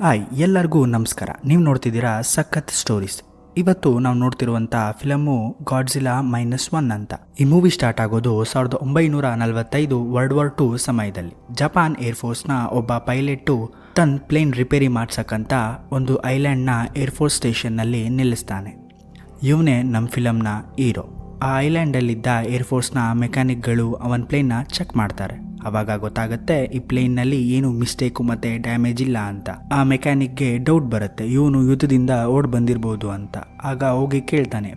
Hi ಎಲ್ಲರಿಗೂ ನಮಸ್ಕಾರ. ನೀವು ನೋಡ್ತಿದ್ದೀರಾ ಸಖತ್ ಸ್ಟೋರೀಸ್. ಇವತ್ತು ನಾವು ನೋಡ್ತಿರುವಂಥ ಫಿಲಮು ಗಾಡ್ಜಿಲಾ -1 ಅಂತ. ಈ ಮೂವಿ ಸ್ಟಾರ್ಟ್ ಆಗೋದು 1945 ವರ್ಲ್ಡ್ ವಾರ್ 2 ಸಮಯದಲ್ಲಿ. ಜಪಾನ್ ಏರ್ಫೋರ್ಸ್ನ ಒಬ್ಬ ಪೈಲಟ್ಟು ತನ್ನ ಪ್ಲೇನ್ ರಿಪೇರಿ ಮಾಡ್ಸಕ್ಕಂತ ಒಂದು ಐಲ್ಯಾಂಡ್ನ ಏರ್ಫೋರ್ಸ್ ಸ್ಟೇಷನ್ನಲ್ಲಿ ನಿಲ್ಲಿಸ್ತಾನೆ. ಇವನೇ ನಮ್ಮ ಫಿಲಮ್ನ ಹೀರೋ. ಆ ಐಲ್ಯಾಂಡಲ್ಲಿದ್ದ ಏರ್ಫೋರ್ಸ್ನ ಮೆಕ್ಯಾನಿಕ್ಗಳು ಅವನ ಪ್ಲೇನ್ನ ಚೆಕ್ ಮಾಡ್ತಾರೆ. ಅವಾಗ ಗೊತ್ತಾಗುತ್ತೆ ಈ ಪ್ಲೇನ್ನಲ್ಲಿ ಏನು ಮಿಸ್ಟೇಕು ಮತ್ತು ಡ್ಯಾಮೇಜ್ ಇಲ್ಲ ಅಂತ. ಆ ಮೆಕ್ಯಾನಿಕ್ಗೆ ಡೌಟ್ ಬರುತ್ತೆ, ಇವನು ಯುದ್ಧದಿಂದ ಓಡ್ ಬಂದಿರ್ಬೋದು ಅಂತ. ಆಗ ಹೋಗಿ ಕೇಳ್ತಾನೆ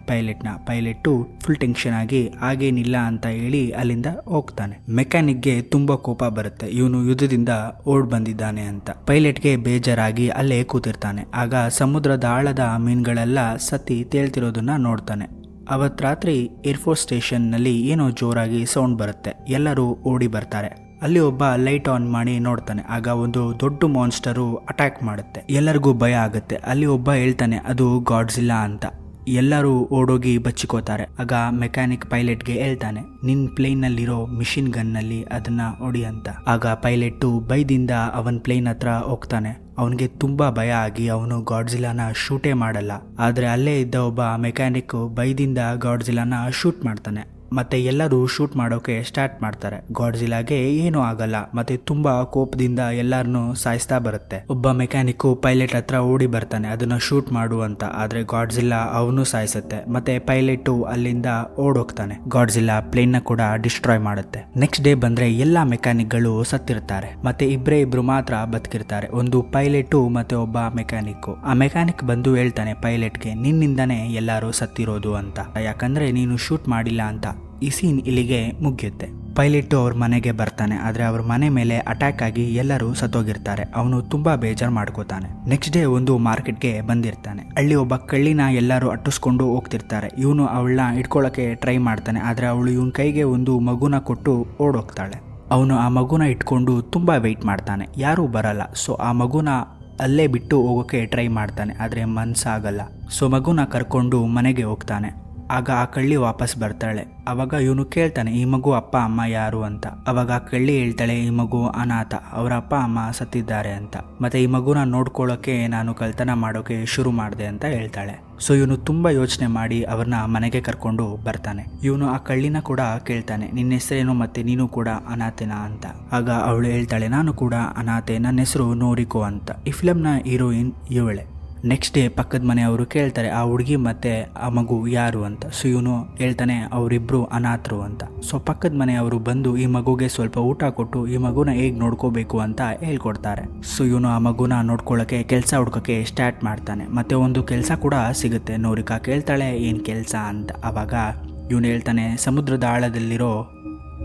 ಪೈಲಟ್ಟು ಫುಲ್ ಟೆನ್ಷನ್ ಆಗಿ ಹಾಗೇನಿಲ್ಲ ಅಂತ ಹೇಳಿ ಅಲ್ಲಿಂದ ಹೋಗ್ತಾನೆ. ಮೆಕ್ಯಾನಿಕ್ಗೆ ತುಂಬ ಕೋಪ ಬರುತ್ತೆ, ಇವನು ಯುದ್ಧದಿಂದ ಓಡ್ ಬಂದಿದ್ದಾನೆ ಅಂತ. ಪೈಲಟ್ಗೆ ಬೇಜಾರಾಗಿ ಅಲ್ಲೇ ಕೂತಿರ್ತಾನೆ. ಆಗ ಸಮುದ್ರದ ಆಳದ ಮೀನುಗಳೆಲ್ಲ ಸತ್ತಿ ತೇಳ್ತಿರೋದನ್ನ ನೋಡ್ತಾನೆ. ಅವತ್ತು ರಾತ್ರಿ ಏರ್ಫೋರ್ಸ್ ಸ್ಟೇಷನ್ನಲ್ಲಿ ಏನೋ ಜೋರಾಗಿ ಸೌಂಡ್ ಬರುತ್ತೆ. ಎಲ್ಲರೂ ಓಡಿ ಬರ್ತಾರೆ. ಅಲ್ಲಿ ಒಬ್ಬ ಲೈಟ್ ಆನ್ ಮಾಡಿ ನೋಡ್ತಾನೆ. ಆಗ ಒಂದು ದೊಡ್ಡ ಮಾನ್ಸ್ಟರು ಅಟ್ಯಾಕ್ ಮಾಡುತ್ತೆ. ಎಲ್ಲರಿಗೂ ಭಯ ಆಗುತ್ತೆ. ಅಲ್ಲಿ ಒಬ್ಬ ಹೇಳ್ತಾನೆ ಅದು ಗಾಡ್ಜಿಲ್ಲಾ ಅಂತ. ಎಲ್ಲರೂ ಓಡೋಗಿ ಬಚ್ಚಿಕೋತಾರೆ. ಆಗ ಮೆಕ್ಯಾನಿಕ್ ಪೈಲಟ್ಗೆ ಹೇಳ್ತಾನೆ, ನಿನ್ ಪ್ಲೇನ್ನಲ್ಲಿರೋ ಮಿಷಿನ್ ಗನ್ನಲ್ಲಿ ಅದನ್ನ ಹೊಡಿ ಅಂತ. ಆಗ ಪೈಲಟ್ಟು ಭಯದಿಂದ ಅವನ್ ಪ್ಲೇನ್ ಹತ್ರ ಹೋಗ್ತಾನೆ. ಅವನಿಗೆ ತುಂಬಾ ಭಯ ಆಗಿ ಅವನು ಗಾಡ್ಜಿಲಾನ ಶೂಟೇ ಮಾಡಲ್ಲ. ಆದ್ರೆ ಅಲ್ಲೇ ಇದ್ದ ಒಬ್ಬ ಮೆಕ್ಯಾನಿಕ್ ಭಯದಿಂದ ಗಾಡ್ಜಿಲಾನ ಶೂಟ್ ಮಾಡ್ತಾನೆ. ಮತ್ತೆ ಎಲ್ಲರೂ ಶೂಟ್ ಮಾಡೋಕೆ ಸ್ಟಾರ್ಟ್ ಮಾಡ್ತಾರೆ. ಗಾಡ್ಜಿಲಾಗೆ ಏನೂ ಆಗಲ್ಲ. ಮತ್ತೆ ತುಂಬಾ ಕೋಪದಿಂದ ಎಲ್ಲರನ್ನು ಸಾಯಿಸ್ತಾ ಬರುತ್ತೆ. ಒಬ್ಬ ಮೆಕ್ಯಾನಿಕ್ ಪೈಲಟ್ ಹತ್ರ ಓಡಿ ಬರ್ತಾನೆ, ಅದನ್ನ ಶೂಟ್ ಮಾಡು ಅಂತ. ಆದ್ರೆ ಗಾಡ್ಜಿಲ್ಲಾ ಅವನು ಸಾಯಿಸುತ್ತೆ. ಮತ್ತೆ ಪೈಲಟ್ ಅಲ್ಲಿಂದ ಓಡೋಗ್ತಾನೆ. ಗಾಡ್ಜಿಲ್ಲಾ ಪ್ಲೇನ್ ನ ಕೂಡ ಡಿಸ್ಟ್ರಾಯ್ ಮಾಡುತ್ತೆ. ನೆಕ್ಸ್ಟ್ ಡೇ ಬಂದ್ರೆ ಎಲ್ಲಾ ಮೆಕ್ಯಾನಿಕ್ಗಳು ಸತ್ತಿರ್ತಾರೆ. ಮತ್ತೆ ಇಬ್ರು ಮಾತ್ರ ಬದುಕಿರ್ತಾರೆ, ಒಂದು ಪೈಲಟ್ ಮತ್ತೆ ಒಬ್ಬ ಮೆಕ್ಯಾನಿಕ್. ಆ ಮೆಕ್ಯಾನಿಕ್ ಬಂದು ಹೇಳ್ತಾನೆ ಪೈಲಟ್ಗೆ, ನಿನ್ನಿಂದಾನೇ ಎಲ್ಲರೂ ಸತ್ತಿರೋದು ಅಂತ, ಯಾಕಂದ್ರೆ ನೀನು ಶೂಟ್ ಮಾಡಿಲ್ಲ ಅಂತ. ಈ ಸೀನ್ ಇಲ್ಲಿಗೆ ಮುಗಿಯುತ್ತೆ. ಪೈಲಟ್ ಅವ್ರ ಮನೆಗೆ ಬರ್ತಾನೆ. ಆದ್ರೆ ಅವ್ರ ಮನೆ ಮೇಲೆ ಅಟ್ಯಾಕ್ ಆಗಿ ಎಲ್ಲರೂ ಸತ್ತೋಗಿರ್ತಾರೆ. ಅವನು ತುಂಬಾ ಬೇಜಾರು ಮಾಡ್ಕೋತಾನೆ. ನೆಕ್ಸ್ಟ್ ಡೇ ಒಂದು ಮಾರ್ಕೆಟ್ಗೆ ಬಂದಿರ್ತಾನೆ. ಅಲ್ಲಿ ಒಬ್ಬ ಕಳ್ಳಿನ ಎಲ್ಲರೂ ಅಟ್ಟಿಸ್ಕೊಂಡು ಹೋಗ್ತಿರ್ತಾರೆ. ಇವನು ಅವಳನ್ನ ಇಟ್ಕೊಳ್ಳೋಕೆ ಟ್ರೈ ಮಾಡ್ತಾನೆ. ಆದ್ರೆ ಅವಳು ಇವನ್ ಕೈಗೆ ಒಂದು ಮಗುನ ಕೊಟ್ಟು ಓಡೋಗ್ತಾಳೆ. ಅವನು ಆ ಮಗುನ ಇಟ್ಕೊಂಡು ತುಂಬಾ ವೆಯ್ಟ್ ಮಾಡ್ತಾನೆ, ಯಾರೂ ಬರಲ್ಲ. ಸೊ ಆ ಮಗುನ ಅಲ್ಲೇ ಬಿಟ್ಟು ಹೋಗೋಕೆ ಟ್ರೈ ಮಾಡ್ತಾನೆ. ಆದ್ರೆ ಮನ್ಸಾಗಲ್ಲ. ಸೊ ಮಗುನ ಕರ್ಕೊಂಡು ಮನೆಗೆ ಹೋಗ್ತಾನೆ. ಆಗ ಆ ಕಳ್ಳಿ ವಾಪಸ್ ಬರ್ತಾಳೆ. ಅವಾಗ ಇವನು ಕೇಳ್ತಾನೆ, ಈ ಮಗು ಅಪ್ಪ ಅಮ್ಮ ಯಾರು ಅಂತ. ಅವಾಗ ಆ ಕಳ್ಳಿ ಹೇಳ್ತಾಳೆ, ಈ ಮಗು ಅನಾಥ, ಅವರ ಅಪ್ಪ ಅಮ್ಮ ಸತ್ತಿದ್ದಾರೆ ಅಂತ. ಮತ್ತೆ ಈ ಮಗುನ ನೋಡ್ಕೊಳ್ಳೋಕೆ ನಾನು ಕಳ್ತನ ಮಾಡೋಕೆ ಶುರು ಮಾಡಿದೆ ಅಂತ ಹೇಳ್ತಾಳೆ. ಸೊ ಇವನು ತುಂಬಾ ಯೋಚನೆ ಮಾಡಿ ಅವ್ರನ್ನ ಮನೆಗೆ ಕರ್ಕೊಂಡು ಬರ್ತಾನೆ. ಇವನು ಆ ಕಳ್ಳಿನ ಕೂಡ ಕೇಳ್ತಾನೆ, ನಿನ್ನ ಹೆಸರೇನು ಮತ್ತೆ ನೀನು ಕೂಡ ಅನಾಥೆನಾ ಅಂತ. ಆಗ ಅವಳು ಹೇಳ್ತಾಳೆ, ನಾನು ಕೂಡ ಅನಾಥೆ, ನನ್ನ ಹೆಸರು ನೋರಿಕೋ ಅಂತ. ಈ ಫಿಲಮ್ನ ಹೀರೋಯಿನ್ ಇವಳೆ. ನೆಕ್ಸ್ಟ್ ಡೇ ಪಕ್ಕದ ಮನೆಯವರು ಕೇಳ್ತಾರೆ, ಆ ಹುಡುಗಿ ಮತ್ತೆ ಆ ಮಗು ಯಾರು ಅಂತ. ಸೊ ಇವನು ಹೇಳ್ತಾನೆ, ಅವರಿಬ್ರು ಅನಾಥರು ಅಂತ. ಸೊ ಪಕ್ಕದ ಮನೆಯವರು ಬಂದು ಈ ಮಗುಗೆ ಸ್ವಲ್ಪ ಊಟ ಕೊಟ್ಟು ಈ ಮಗುನ ಹೇಗೆ ನೋಡ್ಕೋಬೇಕು ಅಂತ ಹೇಳ್ಕೊಡ್ತಾರೆ. ಸೊ ಇವನು ಆ ಮಗುನ ನೋಡ್ಕೊಳ್ಳೋಕೆ ಕೆಲಸ ಹುಡ್ಕೋಕೆ ಸ್ಟಾರ್ಟ್ ಮಾಡ್ತಾನೆ. ಮತ್ತೆ ಒಂದು ಕೆಲಸ ಕೂಡ ಸಿಗುತ್ತೆ. ನೋರಿಕಾ ಕೇಳ್ತಾಳೆ, ಏನು ಕೆಲಸ ಅಂತ. ಅವಾಗ ಇವನು ಹೇಳ್ತಾನೆ, ಸಮುದ್ರದ ಆಳದಲ್ಲಿರೋ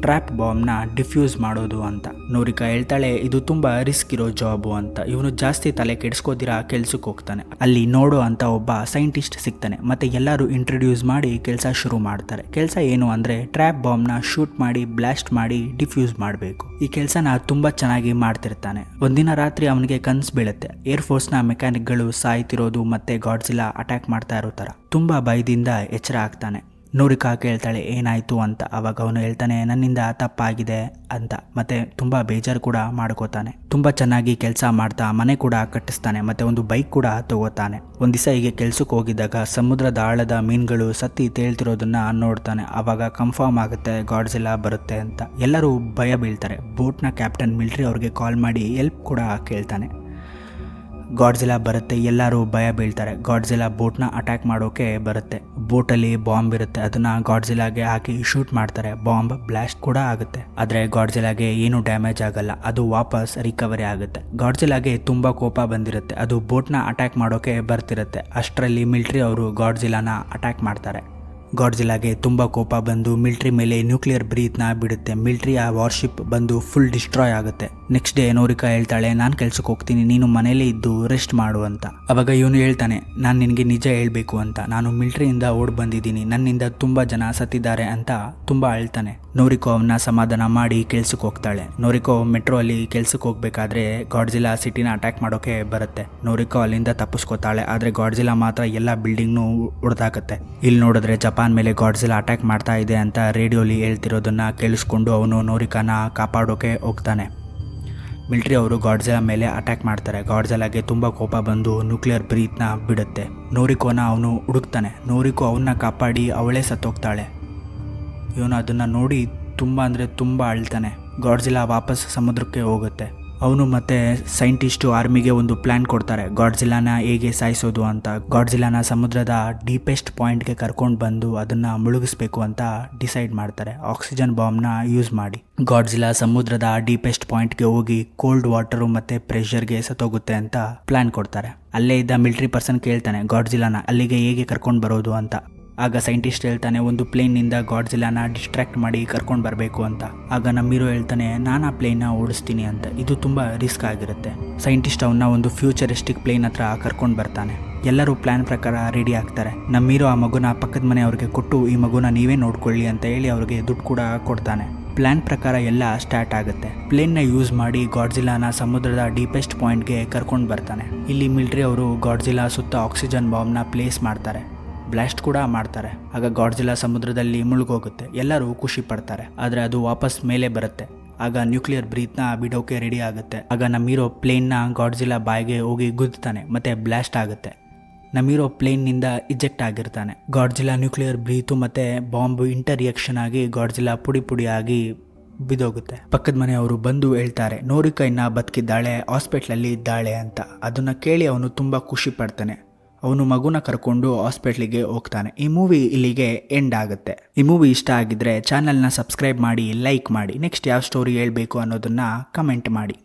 ಟ್ರ್ಯಾಪ್ ಬಾಂಬ್ನ ಡಿಫ್ಯೂಸ್ ಮಾಡೋದು ಅಂತ. ನೋರಿಕಾ ಹೇಳ್ತಾಳೆ, ಇದು ತುಂಬಾ ರಿಸ್ಕ್ ಇರೋ ಜಾಬು ಅಂತ. ಇವನು ಜಾಸ್ತಿ ತಲೆ ಕೆಡಿಸ್ಕೋದಿರಾ ಕೆಲ್ಸಕ್ಕೆ ಹೋಗ್ತಾನೆ. ಅಲ್ಲಿ ನೋಡೋ ಅಂತ ಒಬ್ಬ ಸೈಂಟಿಸ್ಟ್ ಸಿಗ್ತಾನೆ. ಮತ್ತೆ ಎಲ್ಲರೂ ಇಂಟ್ರೊಡ್ಯೂಸ್ ಮಾಡಿ ಕೆಲಸ ಶುರು ಮಾಡ್ತಾರೆ. ಕೆಲಸ ಏನು ಅಂದ್ರೆ ಟ್ರ್ಯಾಪ್ ಬಾಂಬ್ನ ಶೂಟ್ ಮಾಡಿ ಬ್ಲಾಸ್ಟ್ ಮಾಡಿ ಡಿಫ್ಯೂಸ್ ಮಾಡಬೇಕು. ಈ ಕೆಲಸನ ತುಂಬಾ ಚೆನ್ನಾಗಿ ಮಾಡ್ತಿರ್ತಾನೆ. ಒಂದಿನ ರಾತ್ರಿ ಅವನಿಗೆ ಕನ್ಸು ಬೀಳುತ್ತೆ, ಏರ್ಫೋರ್ಸ್ನ ಮೆಕ್ಯಾನಿಕ್ಗಳು ಸಾಯ್ತಿರೋದು ಮತ್ತೆ ಗಾಡ್ಜಿಲಾ ಅಟ್ಯಾಕ್ ಮಾಡ್ತಾ ಇರೋ ಥರ. ತುಂಬಾ ಭಯದಿಂದ ಎಚ್ಚರ ಆಗ್ತಾನೆ. ನೋರಿಕಾ ಕೇಳ್ತಾಳೆ, ಏನಾಯ್ತು ಅಂತ. ಅವಾಗ ಅವನು ಹೇಳ್ತಾನೆ, ನನ್ನಿಂದ ತಪ್ಪಾಗಿದೆ ಅಂತ. ಮತ್ತೆ ತುಂಬಾ ಬೇಜಾರು ಕೂಡ ಮಾಡ್ಕೋತಾನೆ. ತುಂಬಾ ಚೆನ್ನಾಗಿ ಕೆಲಸ ಮಾಡ್ತಾ ಮನೆ ಕೂಡ ಕಟ್ಟಿಸ್ತಾನೆ. ಮತ್ತೆ ಒಂದು ಬೈಕ್ ಕೂಡ ತಗೋತಾನೆ. ಒಂದ್ ದಿವಸ ಹೀಗೆ ಕೆಲ್ಸಕ್ಕೆ ಹೋಗಿದ್ದಾಗ ಸಮುದ್ರದ ಆಳದ ಮೀನುಗಳು ಸತ್ತಿ ತೇಳ್ತಿರೋದನ್ನ ನೋಡ್ತಾನೆ. ಅವಾಗ ಕನ್ಫರ್ಮ್ ಆಗುತ್ತೆ ಗಾಡ್ಜಿಲಾ ಬರುತ್ತೆ ಅಂತ. ಎಲ್ಲರೂ ಭಯ ಬೀಳ್ತಾರೆ. ಬೋಟ್ನ ಕ್ಯಾಪ್ಟನ್ ಮಿಲಿಟರಿ ಅವ್ರಿಗೆ ಕಾಲ್ ಮಾಡಿ ಹೆಲ್ಪ್ ಕೂಡ ಕೇಳ್ತಾನೆ. ಗಾಡ್ಜಿಲಾ ಬರುತ್ತೆ, ಎಲ್ಲರೂ ಭಯ ಬೀಳ್ತಾರೆ. ಗಾಡ್ಜಿಲಾ ಬೋಟ್ನ ಅಟ್ಯಾಕ್ ಮಾಡೋಕೆ ಬರುತ್ತೆ. ಬೋಟಲ್ಲಿ ಬಾಂಬ್ ಇರುತ್ತೆ, ಅದನ್ನ ಗಾಡ್ಜಿಲಾಗೆ ಹಾಕಿ ಶೂಟ್ ಮಾಡ್ತಾರೆ. ಬಾಂಬ್ ಬ್ಲಾಸ್ಟ್ ಕೂಡ ಆಗುತ್ತೆ. ಆದ್ರೆ ಗಾಡ್ಜಿಲಾಗೆ ಏನು ಡ್ಯಾಮೇಜ್ ಆಗಲ್ಲ, ಅದು ವಾಪಸ್ ರಿಕವರಿ ಆಗುತ್ತೆ. ಗಾಡ್ಜಿಲಾಗೆ ತುಂಬಾ ಕೋಪ ಬಂದಿರುತ್ತೆ. ಅದು ಬೋಟ್ನ ಅಟ್ಯಾಕ್ ಮಾಡೋಕೆ ಬರ್ತಿರುತ್ತೆ. ಅಷ್ಟರಲ್ಲಿ ಮಿಲಿಟರಿ ಅವರು ಗಾಡ್ಜಿಲಾನ ಅಟ್ಯಾಕ್ ಮಾಡ್ತಾರೆ. ಗಾಡ್ಜಿಲಾಗೆ ತುಂಬ ಕೋಪ ಬಂದು ಮಿಲಿಟರಿ ಮೇಲೆ ನ್ಯೂಕ್ಲಿಯರ್ ಬ್ರೀತ್ನ ಬಿಡುತ್ತೆ. ಮಿಲಿಟರಿ ಆ ವಾರ್ಶಿಪ್ ಬಂದು ಫುಲ್ ಡಿಸ್ಟ್ರಾಯ್ ಆಗುತ್ತೆ. ನೆಕ್ಸ್ಟ್ ಡೇ ನೋರಿಕಾ ಹೇಳ್ತಾಳೆ, ನಾನು ಕೆಲ್ಸಕ್ಕೆ ಹೋಗ್ತೀನಿ, ನೀನು ಮನೇಲಿ ಇದ್ದು ರೆಸ್ಟ್ ಮಾಡು ಅಂತ. ಅವಾಗ ಇವನು ಹೇಳ್ತಾನೆ, ನಾನು ನಿನಗೆ ನಿಜ ಹೇಳ್ಬೇಕು ಅಂತ. ನಾನು ಮಿಲಿಟರಿಯಿಂದ ಓಡ್ ಬಂದಿದ್ದೀನಿ, ನನ್ನಿಂದ ತುಂಬ ಜನ ಸತ್ತಿದ್ದಾರೆ ಅಂತ ತುಂಬ ಅಳ್ತಾನೆ. ನೋರಿಕೋ ಅವನ್ನ ಸಮಾಧಾನ ಮಾಡಿ ಕೆಲ್ಸಕ್ಕೆ ಹೋಗ್ತಾಳೆ. ನೋರಿಕೋ ಮೆಟ್ರೋ ಅಲ್ಲಿ ಕೆಲ್ಸಕ್ಕೆ ಹೋಗ್ಬೇಕಾದ್ರೆ ಗಾಡ್ಜಿಲಾ ಸಿಟಿನ ಅಟ್ಯಾಕ್ ಮಾಡೋಕೆ ಬರುತ್ತೆ. ನೋರಿಕೋ ಅಲ್ಲಿಂದ ತಪ್ಪಿಸ್ಕೋತಾಳೆ. ಆದ್ರೆ ಗಾಡ್ಜಿಲಾ ಮಾತ್ರ ಎಲ್ಲ ಬಿಲ್ಡಿಂಗ್ನು ಹೊಡೆದಾಕತ್ತೆ. ಇಲ್ಲಿ ನೋಡಿದ್ರೆ ಜಪಾನ್ ಮೇಲೆ ಗಾಡ್ಜಿಲಾ ಅಟ್ಯಾಕ್ ಮಾಡ್ತಾ ಇದೆ ಅಂತ ರೇಡಿಯೋಲಿ ಹೇಳ್ತಿರೋದನ್ನ ಕೇಳಿಸ್ಕೊಂಡು ಅವನು ನೋರಿಕಾನ ಕಾಪಾಡೋಕೆ ಹೋಗ್ತಾನೆ. ಮಿಲಿಟರಿ ಅವರು ಗಾಡ್ಜಿಲಾ ಮೇಲೆ ಅಟ್ಯಾಕ್ ಮಾಡ್ತಾರೆ. ಗಾಡ್ಜಿಲಾಗೆ ತುಂಬ ಕೋಪ ಬಂದು ನ್ಯೂಕ್ಲಿಯರ್ ಬ್ರೀತ್ನ ಬಿಡುತ್ತೆ. ನೋರಿಕೋನ ಅವನು ಹುಡುಕ್ತಾನೆ. ನೋರಿಕೋ ಅವನ್ನ ಕಾಪಾಡಿ ಅವಳೇ ಸತ್ತೋಗ್ತಾಳೆ. ಇವನು ಅದನ್ನು ನೋಡಿ ತುಂಬ ಅಳ್ತಾನೆ. ಗಾಡ್ಜಿಲಾ ವಾಪಸ್ ಸಮುದ್ರಕ್ಕೆ ಹೋಗುತ್ತೆ. ಅವನು ಮತ್ತೆ ಸೈಂಟಿಸ್ಟು ಆರ್ಮಿಗೆ ಒಂದು ಪ್ಲ್ಯಾನ್ ಕೊಡ್ತಾರೆ, ಗಾಡ್ಜಿಲಾನ ಹೇಗೆ ಸಾಯಿಸೋದು ಅಂತ. ಗಾಡ್ಜಿಲಾನ ಸಮುದ್ರದ ಡೀಪೆಸ್ಟ್ ಪಾಯಿಂಟ್ಗೆ ಕರ್ಕೊಂಡು ಬಂದು ಅದನ್ನು ಮುಳುಗಿಸ್ಬೇಕು ಅಂತ ಡಿಸೈಡ್ ಮಾಡ್ತಾರೆ, ಆಕ್ಸಿಜನ್ ಬಾಂಬ್ನ ಯೂಸ್ ಮಾಡಿ. ಗಾಡ್ಜಿಲಾ ಸಮುದ್ರದ ಡೀಪೆಸ್ಟ್ ಪಾಯಿಂಟ್ಗೆ ಹೋಗಿ ಕೋಲ್ಡ್ ವಾಟರು ಮತ್ತು ಪ್ರೆಷರ್ಗೆ ಸತ್ತೋಗುತ್ತೆ ಅಂತ ಪ್ಲ್ಯಾನ್ ಕೊಡ್ತಾರೆ. ಅಲ್ಲೇ ಇದ್ದ ಮಿಲಿಟರಿ ಪರ್ಸನ್ ಕೇಳ್ತಾನೆ ಗಾಡ್ಜಿಲಾನ ಅಲ್ಲಿಗೆ ಹೇಗೆ ಕರ್ಕೊಂಡು ಬರೋದು ಅಂತ. ಆಗ ಸೈಂಟಿಸ್ಟ್ ಹೇಳ್ತಾನೆ ಒಂದು ಪ್ಲೇನ್ನಿಂದ ಗಾಡ್ಜಿಲಾನ ಡಿಸ್ಟ್ರಾಕ್ಟ್ ಮಾಡಿ ಕರ್ಕೊಂಡು ಬರಬೇಕು ಅಂತ. ಆಗ ನಮ್ಮ ಹೀರೋ ಹೇಳ್ತಾನೆ ನಾನು ಆ ಪ್ಲೇನ್ನ ಓಡಿಸ್ತೀನಿ ಅಂತ. ಇದು ತುಂಬ ರಿಸ್ಕ್ ಆಗಿರುತ್ತೆ. ಸೈಂಟಿಸ್ಟ್ ಅವನ್ನ ಒಂದು ಫ್ಯೂಚರಿಸ್ಟಿಕ್ ಪ್ಲೇನ್ ಹತ್ರ ಕರ್ಕೊಂಡು ಬರ್ತಾನೆ. ಎಲ್ಲರೂ ಪ್ಲ್ಯಾನ್ ಪ್ರಕಾರ ರೆಡಿ ಆಗ್ತಾರೆ. ನಮ್ಮ ಹೀರೋ ಆ ಮಗುನ ಪಕ್ಕದ ಮನೆಯವ್ರಿಗೆ ಕೊಟ್ಟು ಈ ಮಗುನ ನೀವೇ ನೋಡ್ಕೊಳ್ಳಿ ಅಂತ ಹೇಳಿ ಅವ್ರಿಗೆ ದುಡ್ಡು ಕೂಡ ಕೊಡ್ತಾನೆ. ಪ್ಲ್ಯಾನ್ ಪ್ರಕಾರ ಎಲ್ಲ ಸ್ಟಾರ್ಟ್ ಆಗುತ್ತೆ. ಪ್ಲೇನ್ನ ಯೂಸ್ ಮಾಡಿ ಗಾಡ್ಜಿಲಾನ ಸಮುದ್ರದ ಡೀಪೆಸ್ಟ್ ಪಾಯಿಂಟ್ಗೆ ಕರ್ಕೊಂಡು ಬರ್ತಾನೆ. ಇಲ್ಲಿ ಮಿಲಿಟರಿ ಅವರು ಗಾಡ್ಜಿಲಾ ಸುತ್ತ ಆಕ್ಸಿಜನ್ ಬಾಂಬ್ನ ಪ್ಲೇಸ್ ಮಾಡ್ತಾರೆ, ಬ್ಲಾಸ್ಟ್ ಕೂಡ ಮಾಡ್ತಾರೆ. ಆಗ ಗಾಡ್ಜಿಲಾ ಸಮುದ್ರದಲ್ಲಿ ಮುಳುಗೋಗುತ್ತೆ. ಎಲ್ಲರೂ ಖುಷಿ ಪಡ್ತಾರೆ. ಆದರೆ ಅದು ವಾಪಸ್ ಮೇಲೆ ಬರುತ್ತೆ. ಆಗ ನ್ಯೂಕ್ಲಿಯರ್ ಬ್ರೀತ್ನ ಬಿಡೋಕೆ ರೆಡಿ ಆಗುತ್ತೆ. ಆಗ ನಮ್ಮ ಹೀರೋ ಪ್ಲೇನ್ನ ಗಾಡ್ಜಿಲಾ ಬಾಯಿಗೆ ಹೋಗಿ ಗುದ್ದುತ್ತಾನೆ ಮತ್ತೆ ಬ್ಲಾಸ್ಟ್ ಆಗುತ್ತೆ. ನಮ್ಮ ಹೀರೋ ಪ್ಲೇನ್ನಿಂದ ಇಜೆಕ್ಟ್ ಆಗಿರ್ತಾನೆ. ಗಾಡ್ಜಿಲಾ ನ್ಯೂಕ್ಲಿಯರ್ ಬ್ರೀತು ಮತ್ತು ಬಾಂಬ್ ಇಂಟರ್ ರಿಯಾಕ್ಷನ್ ಆಗಿ ಗಾಡ್ಜಿಲಾ ಪುಡಿ ಆಗಿ ಬಿದ್ದೋಗುತ್ತೆ. ಪಕ್ಕದ ಮನೆಯವರು ಬಂದು ಹೇಳ್ತಾರೆ ನೋರಿಕಾ ಇನ್ನ ಬದುಕಿದ್ದಾಳೆ, ಹಾಸ್ಪಿಟ್ಲಲ್ಲಿ ಇದ್ದಾಳೆ ಅಂತ. ಅದನ್ನು ಕೇಳಿ ಅವನು ತುಂಬ ಖುಷಿ ಪಡ್ತಾನೆ. ಅವನು ಮಗುನ ಕರ್ಕೊಂಡು ಹಾಸ್ಪಿಟ್ಲಿಗೆ ಹೋಗ್ತಾನೆ. ಈ ಮೂವಿ ಇಲ್ಲಿಗೆ ಎಂಡ್ ಆಗುತ್ತೆ. ಈ ಮೂವಿ ಇಷ್ಟ ಆಗಿದ್ರೆ ಚಾನಲ್ನ ಸಬ್ಸ್ಕ್ರೈಬ್ ಮಾಡಿ, ಲೈಕ್ ಮಾಡಿ. ನೆಕ್ಸ್ಟ್ ಯಾವ ಸ್ಟೋರಿ ಹೇಳಬೇಕು ಅನ್ನೋದನ್ನು ಕಮೆಂಟ್ ಮಾಡಿ.